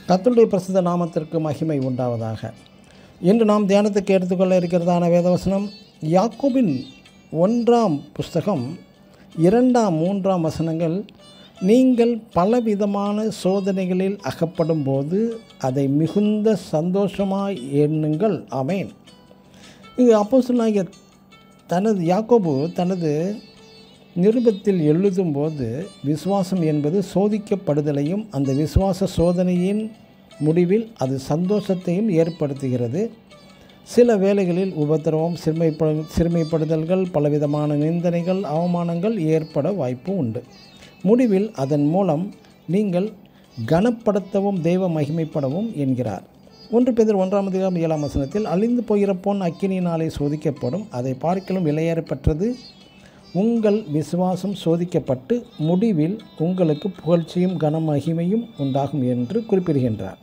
கர்த்தருடைய பிரசித்த நாமத்திற்கு மகிமை உண்டாவதாக. இன்று நாம் தியானத்துக்கு எடுத்துக்கொள்ள இருக்கிறதான வேதவசனம் யாக்கோபின் 1ஆம் புஸ்தகம் 2, 3 வசனங்கள். நீங்கள் பலவிதமான சோதனைகளில் அகப்படும் போது அதை மிகுந்த சந்தோஷமாய் எண்ணுங்கள். ஆமேன். இது அப்போஸ்தலனாகிய யாக்கோபு தனது நிருபத்தில் எழுதும்போது விசுவாசம் என்பது சோதிக்கப்படுதலையும் அந்த விசுவாச சோதனையின் முடிவில் அது சந்தோஷத்தையும் ஏற்படுத்துகிறது. சில வேளைகளில் உபத்திரவம், சிறுமைப்படுதல்கள், பலவிதமான நிந்தனைகள், அவமானங்கள் ஏற்பட வாய்ப்பு உண்டு. முடிவில் அதன் மூலம் நீங்கள் கனப்படுத்தவும் தெய்வ மகிமைப்படவும் என்கிறார். 1 பேதுரு 1:7 அழிந்து போகிற பொன் அக்கினியினாலே சோதிக்கப்படும், அதை பார்க்கிலும் விலையேறப்பெற்றது. உங்கள் விசுவாசம் சோதிக்கப்பட்டு முடிவில் உங்களுக்கு புகழ்ச்சியும் கனமகிமையும் உண்டாகும் என்று குறிப்பிடுகின்றார்.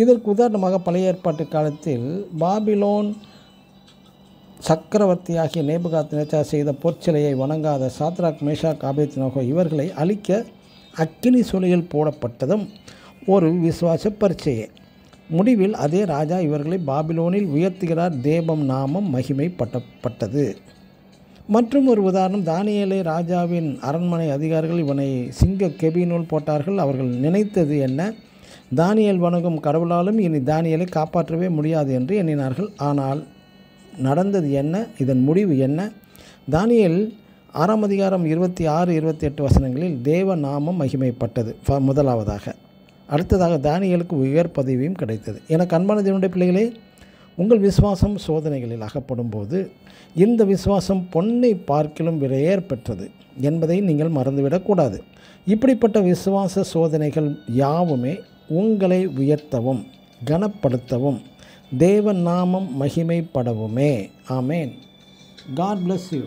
இதற்கு உதாரணமாக பழைய ஏற்பாட்டு காலத்தில் பாபிலோன் சக்கரவர்த்தியாகிய நேபுகாத்நேச்சார் செய்த பொற்சிலையை வணங்காத சாத்ராக், மேஷாக், ஆபேத்நேகோ இவர்களை அழிக்க அக்கினி சூளையில் போடப்பட்டதும் ஒரு விசுவாச பரீட்சையே. முடிவில் அதே ராஜா இவர்களை பாபிலோனில் உயர்த்துகிறார். தேவம் நாமம் மகிமைப்பட்டது. மற்றும் ஒரு உதாரணம், தானியேலை ராஜாவின் அரண்மனை அதிகாரிகள் இவனை சிங்க கெபியினுள் போட்டார்கள். அவர்கள் நினைத்தது என்ன? தானியேல் வணங்கும் கடவுளாலும் இனி தானியேலை காப்பாற்றவே முடியாது என்று எண்ணினார்கள். ஆனால் நடந்தது என்ன? இதன் முடிவு என்ன? தானியேல் 6 அதிகாரம் 26, 28 வசனங்களில் தேவ நாமம் மகிமைப்பட்டது முதலாவதாக. அடுத்ததாக தானியேலுக்கு உயர் பதவியும் கிடைத்தது. எனக்கு அன்பான தேவனுடைய பிள்ளைகளே, உங்கள் விசுவாசம் சோதனைகளில் அகப்படும் போது இந்த விசுவாசம் பொன்னை பார்க்கிலும் விலையேற பெற்றது என்பதை நீங்கள் மறந்துவிடக்கூடாது. இப்படிப்பட்ட விசுவாச சோதனைகள் யாவுமே உங்களை உயர்த்தவும் கனப்படுத்தவும் தேவ நாமம் மகிமைப்படவுமே. ஆமேன். God bless you.